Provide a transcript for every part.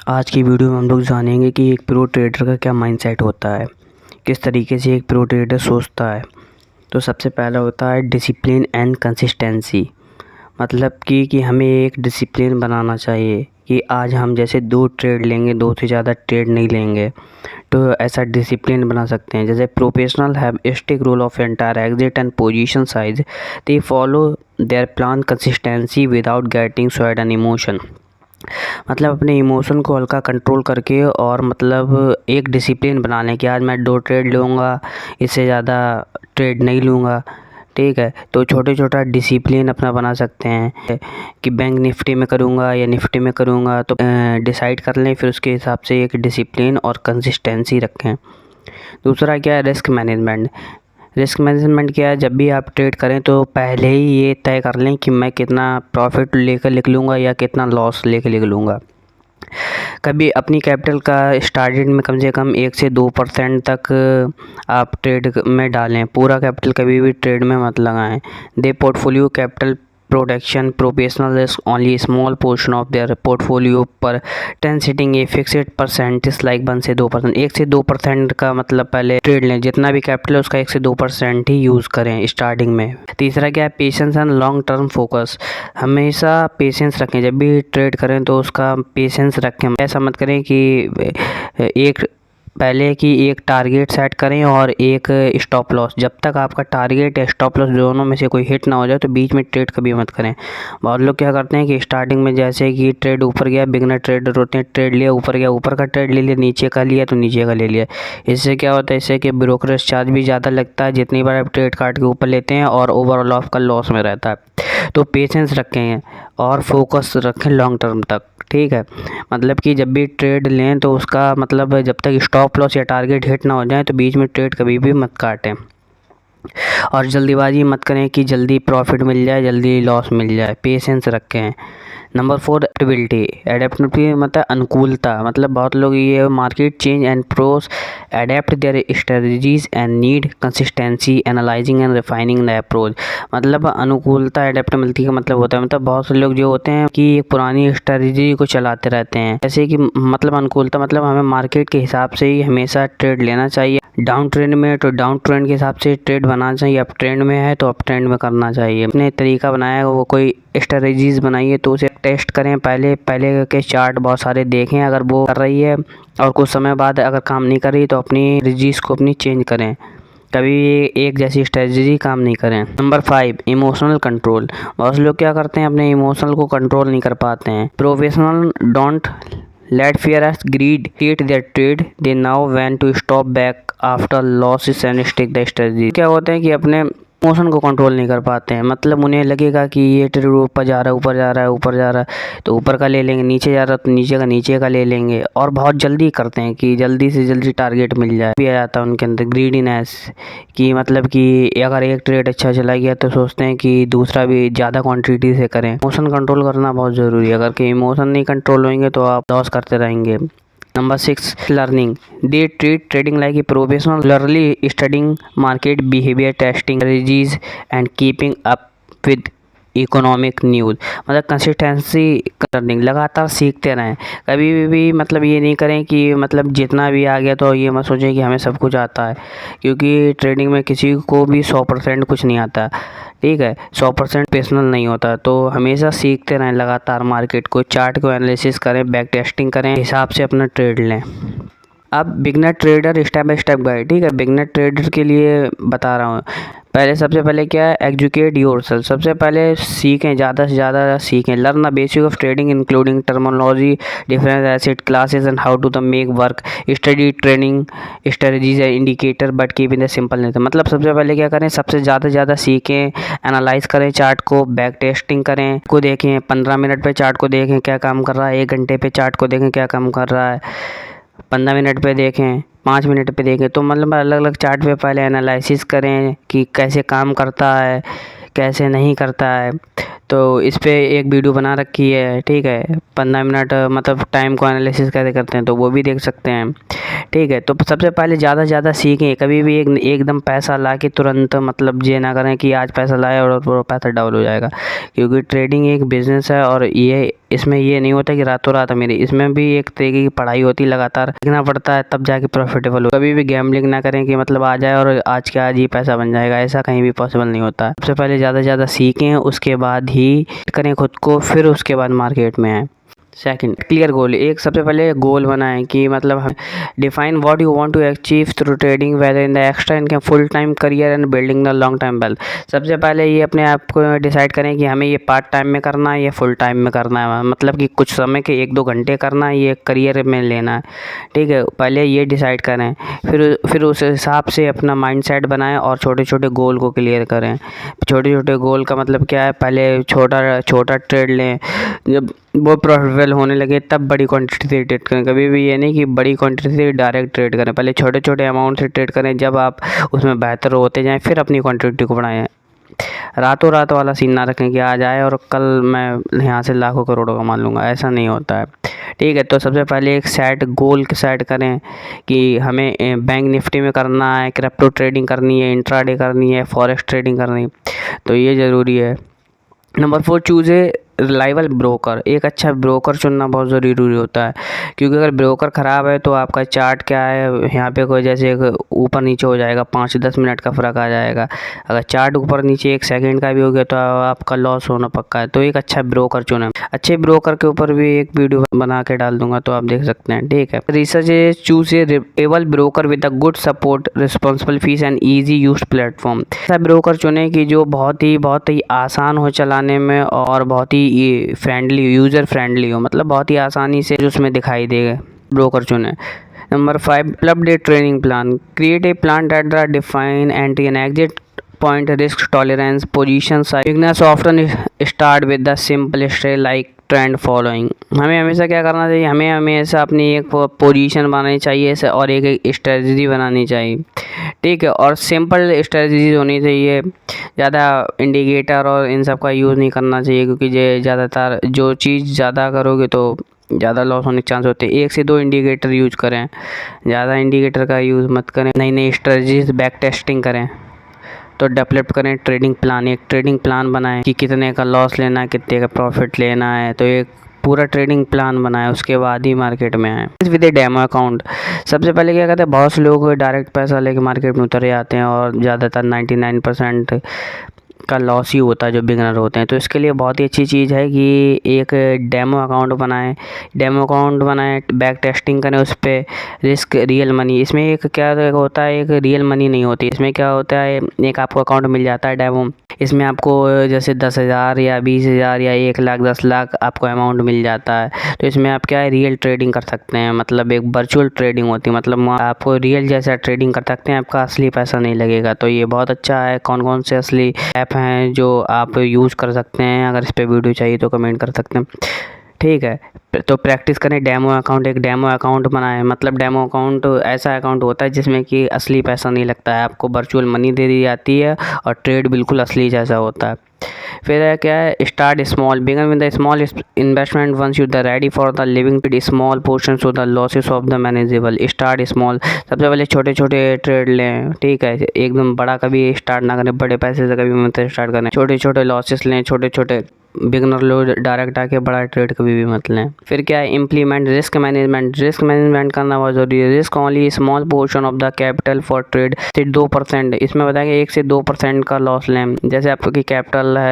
आज की वीडियो में हम लोग जानेंगे कि एक प्रो ट्रेडर का क्या माइंडसेट होता है, किस तरीके से एक प्रो ट्रेडर सोचता है। तो सबसे पहला होता है डिसिप्लिन एंड कंसिस्टेंसी। मतलब कि हमें एक डिसिप्लिन बनाना चाहिए कि आज हम जैसे 2 ट्रेड लेंगे, 2 से ज़्यादा ट्रेड नहीं लेंगे। तो ऐसा डिसिप्लिन बना सकते हैं। जैसे professional have stick rule of entire exit and position size, they follow their plan consistency without getting swayed and emotion. मतलब अपने इमोशन को हल्का कंट्रोल करके और मतलब एक डिसिप्लिन बना लें कि आज मैं 2 ट्रेड लूँगा, इससे ज़्यादा ट्रेड नहीं लूँगा। ठीक है, तो छोटा डिसिप्लिन अपना बना सकते हैं कि बैंक निफ्टी में करूँगा या निफ्टी में करूँगा। तो डिसाइड कर लें, फिर उसके हिसाब से एक डिसिप्लिन और कंसिस्टेंसी रखें। दूसरा क्या है, रिस्क मैनेजमेंट। रिस्क मैनेजमेंट क्या है, जब भी आप ट्रेड करें तो पहले ही ये तय कर लें कि मैं कितना प्रॉफिट लेकर निकलूँगा या कितना लॉस लेकर निकलूँगा। कभी अपनी कैपिटल का स्टार्टिंग में कम से कम 1 से 2% तक आप ट्रेड में डालें। पूरा कैपिटल कभी भी ट्रेड में मत लगाएं। They portfolio capital protection professional risk only small portion of their portfolio पर 10 setting a fixed percentage like 1 से 2%। 1 से 2% का मतलब पहले ट्रेड लें, जितना भी कैपिटल है उसका 1 से 2% ही यूज़ करें स्टार्टिंग में। तीसरा क्या है, patience and long term focus. हमेशा पेशेंस रखें, जब भी ट्रेड करें तो उसका पेशेंस रखें। ऐसा मत करें कि एक टारगेट सेट करें और एक स्टॉप लॉस। जब तक आपका टारगेट या स्टॉप लॉस दोनों में से कोई हिट ना हो जाए तो बीच में ट्रेड कभी मत करें। बहुत लोग क्या करते हैं कि स्टार्टिंग में जैसे कि ट्रेड ऊपर गया, बिगनर ट्रेडर होते हैं, ट्रेड लिया ऊपर गया, ऊपर का ट्रेड ले लिया, नीचे का लिया तो नीचे का ले लिया। इससे क्या होता है, इससे कि ब्रोकरेज चार्ज भी ज़्यादा लगता है जितनी बार आप ट्रेड काट के ऊपर लेते हैं, और ओवरऑल आपका लॉस में रहता है। तो पेशेंस रखें और फोकस रखें लॉन्ग टर्म तक। ठीक है, मतलब कि जब भी ट्रेड लें तो उसका मतलब जब तक स्टॉप लॉस या टारगेट हिट ना हो जाए तो बीच में ट्रेड कभी भी मत काटें। और जल्दीबाजी मत करें कि जल्दी प्रॉफिट मिल जाए, जल्दी लॉस मिल जाए। पेशेंस रखें। नंबर 4, एडेप्टेबिलिटी मतलब अनुकूलता। मतलब बहुत लोग ये market change and pros adapt their strategies and need consistency analysing and refining the approach. मतलब अनुकूलता एडेप्टेबिलिटी का मतलब होता है, मतलब बहुत से लोग जो होते हैं कि पुरानी स्ट्रेटजी को चलाते रहते हैं। जैसे कि मतलब अनुकूलता मतलब हमें मार्केट के हिसाब से ही हमेशा ट्रेड लेना चाहिए। डाउन ट्रेंड में तो डाउन ट्रेंड के हिसाब से ट्रेड बनाना चाहिए, अप ट्रेंड में है तो अप ट्रेंड में करना चाहिए। अपने तरीका बनाया वो कोई स्ट्रेटजीज बनाइए तो उसे टेस्ट करें। पहले के चार्ट बहुत सारे देखें, अगर वो कर रही है और कुछ समय बाद अगर काम नहीं कर रही तो अपनी स्ट्रेटजीज को अपनी चेंज करें। कभी एक जैसी स्ट्रेटजी काम नहीं करें। Number 5, emotional control. बहुत लोग क्या करते हैं, अपने इमोशनल को कंट्रोल नहीं कर पाते हैं। Professional don't let fear as greed dictate their trade. They know when to stop back after losses and stick the strategy. क्या होता है कि अपने इमोशन को कंट्रोल नहीं कर पाते हैं। मतलब उन्हें लगेगा कि ये ट्रेड ऊपर जा रहा है, ऊपर जा रहा है, ऊपर जा रहा है तो ऊपर का ले लेंगे, नीचे जा रहा है तो नीचे का ले लेंगे, और बहुत जल्दी करते हैं कि जल्दी से जल्दी टारगेट मिल जाए। भी आ जाता है उनके अंदर ग्रीडीनेस कि मतलब कि अगर एक ट्रेड अच्छा चला गया तो सोचते हैं कि दूसरा भी ज़्यादा क्वांटिटी से करें। इमोशन कंट्रोल करना बहुत ज़रूरी है। अगर कि इमोशन नहीं कंट्रोल होंगे तो आप लॉस करते रहेंगे। Number 6, learning. They treat trading like a professional, regularly studying market behavior, testing strategies and keeping up with economic news. मतलब कंसिस्टेंसी लर्निंग, लगातार सीखते रहें। कभी भी मतलब ये नहीं करें कि मतलब जितना भी आ गया तो ये मत सोचें कि हमें सब कुछ आता है, क्योंकि ट्रेडिंग में किसी को भी 100% कुछ नहीं आता। ठीक है, 100% प्रोफेशनल नहीं होता। तो हमेशा सीखते रहें लगातार, मार्केट को, चार्ट को एनालिसिस करें, बैक टेस्टिंग करें, हिसाब से अपना ट्रेड लें। अब beginner trader step by step guide. ठीक है, बिगनर ट्रेडर के लिए बता रहा हूँ। सबसे पहले क्या है, एजुकेट योरसेल्फ। सबसे पहले सीखें, ज़्यादा से ज़्यादा सीखें। Learn the basic of trading including terminology, different asset classes and how to the make work. Study trading strategies and indicator but keep in the simple नहीं। मतलब सबसे पहले क्या करें, सबसे ज़्यादा सीखें, एनालाइज करें चार्ट को, बैक टेस्टिंग करें, को देखें 15 मिनट पे चार्ट को देखें क्या काम कर रहा है, 1 घंटे पे चार्ट को देखें क्या काम कर रहा है, 15 मिनट पे देखें, 5 मिनट पे देखें। तो मतलब अलग अलग चार्ट पे पहले एनालिसिस करें कि कैसे काम करता है, कैसे नहीं करता है। तो इस पे एक वीडियो बना रखी है। ठीक है, 15 मिनट मतलब टाइम को एनालिसिस कैसे करते हैं तो वो भी देख सकते हैं। ठीक है, तो सबसे पहले ज़्यादा सीखें। कभी भी एकदम पैसा ला के तुरंत मतलब ये ना करें कि आज पैसा लाया और पैसा डाउन हो जाएगा, क्योंकि ट्रेडिंग एक बिज़नेस है और ये इसमें ये नहीं होता कि रातों रात मेरी, इसमें भी एक तरीके की पढ़ाई होती है, लगातार सीखना पड़ता है तब जाके प्रॉफिटेबल हो। कभी भी गैम्बलिंग ना करें कि मतलब आ जाए और आज के आज ही पैसा बन जाएगा, ऐसा कहीं भी पॉसिबल नहीं होता है। सबसे पहले ज़्यादा से ज़्यादा सीखें, उसके बाद ही करें खुद को, फिर उसके बाद मार्केट में आएँ। Second, clear goal. एक सबसे पहले गोल बनाएं कि मतलब हम define what you want to achieve through trading, whether in the extra income, full time career and building the long time wealth. सबसे पहले ये अपने आप को डिसाइड करें कि हमें ये पार्ट टाइम में करना है या फुल टाइम में करना है, मतलब कि कुछ समय के 1-2 घंटे करना है, ये करियर में लेना है। ठीक है, पहले ये डिसाइड करें, फिर उस हिसाब से अपना माइंडसेट बनाएं और छोटे छोटे गोल को क्लियर करें। छोटे छोटे गोल का मतलब क्या है, पहले छोटा छोटा ट्रेड लें, जब वो प्रॉफिटेबल होने लगे तब बड़ी क्वांटिटी से ट्रेड करें। कभी भी ये नहीं कि बड़ी क्वांटिटी से डायरेक्ट ट्रेड करें, पहले छोटे छोटे अमाउंट से ट्रेड करें, जब आप उसमें बेहतर होते जाएं फिर अपनी क्वांटिटी को बढ़ाएं। रातों रात वाला सीन ना रखें कि आज आए और कल मैं यहाँ से लाखों करोड़ों कमा लूँगा, ऐसा नहीं होता है। ठीक है, तो सबसे पहले एक गोल सेट करें कि हमें बैंक निफ्टी में करना है, क्रिप्टो ट्रेडिंग करनी है, इंट्राडे करनी है, फॉरेक्स ट्रेडिंग करनी है, तो ये ज़रूरी है। Number 4, choose a reliable broker. एक अच्छा ब्रोकर चुनना बहुत ज़रूरी होता है, क्योंकि अगर ब्रोकर ख़राब है तो आपका चार्ट क्या है, यहाँ पे कोई जैसे ऊपर नीचे हो जाएगा, 5-10 मिनट का फ़र्क आ जाएगा। अगर चार्ट ऊपर नीचे 1 सेकंड का भी हो गया तो आपका लॉस होना पक्का है। तो एक अच्छा ब्रोकर चुनें। अच्छे ब्रोकर के ऊपर भी एक वीडियो बना के डाल दूंगा, तो आप देख सकते हैं। ठीक है, research A choose a reliable broker with a good support, responsible fees and easy use platform. ऐसा ब्रोकर चुनें कि जो बहुत ही आसान हो चलाने में और बहुत ही फ्रेंडली, यूज़र फ्रेंडली हो, मतलब बहुत ही आसानी से उसमें दिखाई देगा, ब्रोकर चुने। Number 5, develop a training plan. Create a plan that the define entry and exit point, risk tolerance, position size. Beginners often start with the simple straight like trend following. हमें हमेशा क्या करना चाहिए, हमें हमेशा अपनी एक पोजीशन बनानी चाहिए और एक स्ट्रेटजी बनानी चाहिए। ठीक है, और सिंपल स्ट्रेटजीज होनी चाहिए, ज़्यादा इंडिकेटर और इन सब का यूज़ नहीं करना चाहिए, क्योंकि ये ज़्यादातर जो चीज़ ज़्यादा करोगे तो ज़्यादा लॉस होने के चांस होते हैं। 1 से 2 इंडिकेटर यूज़ करें, ज़्यादा इंडिकेटर का यूज़ मत करें। नई नई स्ट्रेटजीज बैक टेस्टिंग करें, तो डेवलप करें ट्रेडिंग प्लान। एक ट्रेडिंग प्लान बनाएं कि कितने का लॉस लेना है, कितने का प्रॉफिट लेना है, तो एक पूरा ट्रेडिंग प्लान बनाएं, उसके बाद ही मार्केट में आए। With a demo account. सबसे पहले क्या कहते हैं, बहुत से लोग डायरेक्ट पैसा लेके मार्केट में उतर जाते हैं और ज़्यादातर 99% का लॉस ही होता है जो बिगनर होते हैं। तो इसके लिए बहुत ही अच्छी चीज़ है कि एक डेमो अकाउंट बनाएं, बैक टेस्टिंग करें उस पर, रिस्क रियल मनी। इसमें एक क्या होता है, एक रियल मनी नहीं होती, इसमें क्या होता है, एक आपको अकाउंट मिल जाता है डेमो, इसमें आपको जैसे 10,000 या 20,000 या 1 लाख 10 लाख आपको अमाउंट मिल जाता है। तो इसमें आप क्या है, रियल ट्रेडिंग कर सकते हैं, मतलब एक वर्चुअल ट्रेडिंग होती है, मतलब आपको रियल जैसा ट्रेडिंग कर सकते हैं, आपका असली पैसा नहीं लगेगा। तो ये बहुत अच्छा है। कौन कौन से असली ऐप हैं जो आप यूज़ कर सकते हैं, अगर इस पर वीडियो चाहिए तो कमेंट कर सकते हैं। ठीक है, तो प्रैक्टिस करें डेमो अकाउंट। एक डेमो अकाउंट बनाएं, मतलब डेमो अकाउंट ऐसा अकाउंट होता है जिसमें कि असली पैसा नहीं लगता है, आपको वर्चुअल मनी दे दी जाती है और ट्रेड बिल्कुल असली जैसा होता है। फिर है क्या है, start small, begin with the small investment, once you the ready for the living with small portion so the losses of the manageable. Start small, सबसे पहले छोटे छोटे ट्रेड लें। ठीक है, एकदम बड़ा कभी स्टार्ट ना करें, बड़े पैसे से कभी मत स्टार्ट करें, छोटे छोटे लॉसेस लें, छोटे छोटे बिगनर लोग डायरेक्ट आके बड़ा ट्रेड कभी भी मत लें। फिर क्या है, इम्प्लीमेंट रिस्क मैनेजमेंट करना बहुत ज़रूरी है। Risk only small portion of the capital for trade से 2%, इसमें बताएंगे 1 से 2% का लॉस लें। जैसे आपकी कैपिटल है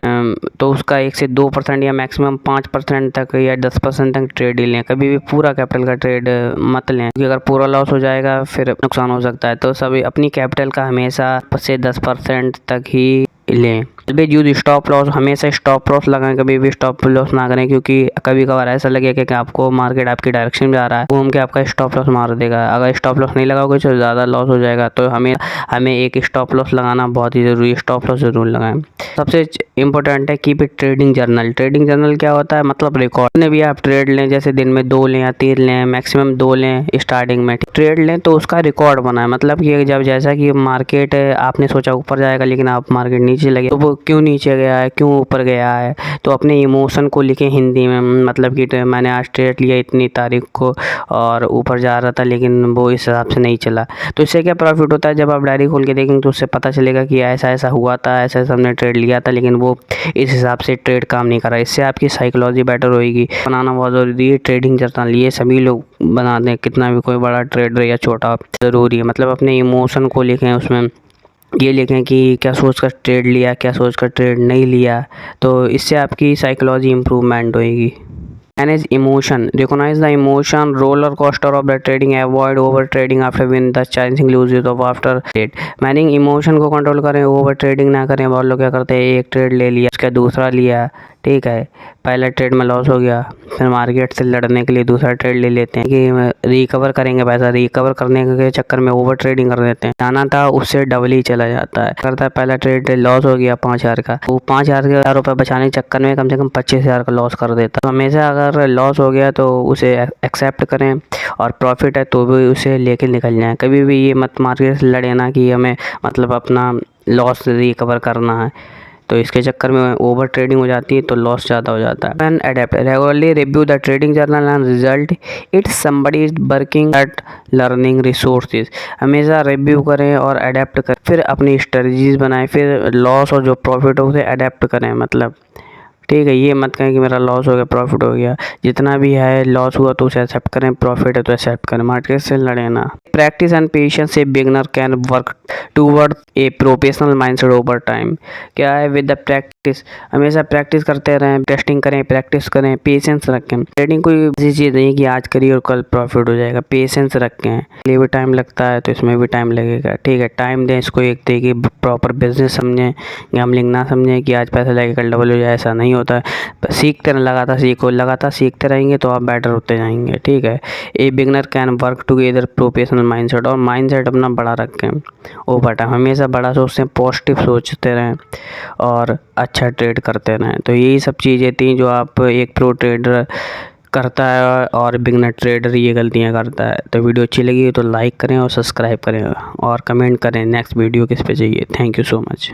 तो उसका 1 से 2% या मैक्सिमम 5% तक या 10% तक ट्रेड ही लें, कभी भी पूरा कैपिटल का ट्रेड मत लें, क्योंकि अगर पूरा लॉस हो जाएगा फिर नुकसान हो सकता है। तो सभी अपनी कैपिटल का हमेशा 5 से 10% तक ही लें। यूज स्टॉप लॉस, हमेशा स्टॉप लॉस लगाएं, कभी भी स्टॉप लॉस ना करें, क्योंकि कभी कभार ऐसा लगेगा कि आपको मार्केट आपकी डायरेक्शन में जा रहा है, घूम के आपका स्टॉप लॉस मार देगा। अगर स्टॉप लॉस नहीं लगाओगे तो ज़्यादा लॉस हो जाएगा। तो हमें एक स्टॉप लॉस लगाना बहुत ही ज़रूरी है, स्टॉप लॉस ज़रूर लगाएं। सबसे इंपॉर्टेंट है keep it trading journal. Trading journal क्या होता है, मतलब रिकॉर्ड में भी आप ट्रेड लें, जैसे दिन में 2 लें या 3 लें, मैक्सिमम 2 लें, स्टार्टिंग में ट्रेड लें तो उसका रिकॉर्ड बनाएं, मतलब कि जब जैसा कि मार्केट आपने सोचा ऊपर जाएगा लेकिन आप मार्केट नीचे लगे तो वो क्यों नीचे गया है, क्यों ऊपर गया है, तो अपने इमोशन को लिखें हिंदी में, मतलब कि मैंने आज ट्रेड लिया इतनी तारीख को और ऊपर जा रहा था लेकिन वो इस हिसाब से नहीं चला। तो इससे क्या प्रॉफिट होता है, जब आप डायरी खोल के देखेंगे तो उससे पता चलेगा कि ऐसा ऐसा हुआ था, ऐसा ऐसा हमने ट्रेड लिया था लेकिन वो इस हिसाब से ट्रेड काम नहीं कर रहा। इससे आपकी साइकोलॉजी बेटर होएगी। बनाना बहुत ज़रूरी है, ट्रेडिंग जर्नल ये सभी लोग बनाते हैं, कितना भी कोई बड़ा ट्रेडर या छोटा, ज़रूरी है। मतलब अपने इमोशन को लिखें, उसमें ये लिखें कि क्या सोच कर ट्रेड लिया, क्या सोच कर ट्रेड नहीं लिया, तो इससे आपकी साइकोलॉजी इम्प्रूवमेंट होएगी। Manage emotion. Recognize the emotion roller coaster of the trading. Avoid over trading after win the chancing loses of after trade. Manning emotion को कंट्रोल करें, ओवर ट्रेडिंग ना करें। बहुत लोग क्या करते हैं, एक ट्रेड ले लिया, उसका दूसरा लिया, ठीक है, पहला ट्रेड में लॉस हो गया, फिर मार्केट से लड़ने के लिए दूसरा ट्रेड ले लेते हैं कि रिकवर करेंगे पैसा, रिकवर करने के चक्कर में ओवर ट्रेडिंग कर देते हैं। जाना था उससे डबल ही चला जाता है। करता है पहला ट्रेड लॉस हो गया 5,000 का, वो 5,000 रुपये बचाने के चक्कर में कम से कम 25,000 का लॉस कर देता है। तो हमेशा अगर लॉस हो गया तो उसे एक्सेप्ट करें और प्रॉफिट है तो भी उसे लेके निकल जाएं। कभी भी ये मत मार्केट से लड़े ना कि हमें मतलब अपना लॉस रिकवर करना है, तो इसके चक्कर में ओवर ट्रेडिंग हो जाती है तो लॉस ज़्यादा हो जाता है। And adapt regularly review the trading journal and result it's somebody is working at learning resources. हमेशा रिव्यू करें और अडेप्ट करें, फिर अपनी स्ट्रेटजीज बनाएं, फिर लॉस और जो प्रॉफिट हो उसे अडेप्ट करें। मतलब ठीक है, ये मत कहें कि मेरा लॉस हो गया प्रॉफिट हो गया, जितना भी है लॉस हुआ तो उसे एक्सेप्ट करें, प्रॉफिट है तो एक्सेप्ट करें, मार्केट से लड़े ना। Practice and patience a beginner can work toward a professional mindset over time. क्या है, विद द प्रैक्टिस, हमेशा प्रैक्टिस करते रहें, टेस्टिंग करें, प्रैक्टिस करें, पेशेंस रखें। ट्रेडिंग कोई ऐसी चीज़ नहीं कि आज करिए और कल प्रॉफिट हो जाएगा, पेशेंस रखें। लिए भी टाइम लगता है तो इसमें भी टाइम लगेगा, ठीक है, टाइम दें इसको, एक देखिए प्रॉपर बिजनेस समझें, गैम्बलिंग ना समझें कि आज पैसा लगे कल डबल हो जाए, ऐसा नहीं होता है। सीखते रहें, लगातार सीखो, लगातार सीखते रहेंगे तो आप बेटर होते जाएंगे, ठीक है। A beginner can work together professional mindset, और माइंडसेट अपना बड़ा रखें ओवर टाइम, हमेशा बड़ा सोचते हैं, पॉजिटिव सोचते रहें और अच्छा ट्रेड करते रहें। तो यही सब चीज़ें थी जो आप एक प्रो ट्रेडर करता है और बिगनर ट्रेडर ये गलतियां करता है। तो वीडियो अच्छी लगी तो लाइक करें और सब्सक्राइब करें और कमेंट करें नेक्स्ट वीडियो किस पे चाहिए। Thank you so much.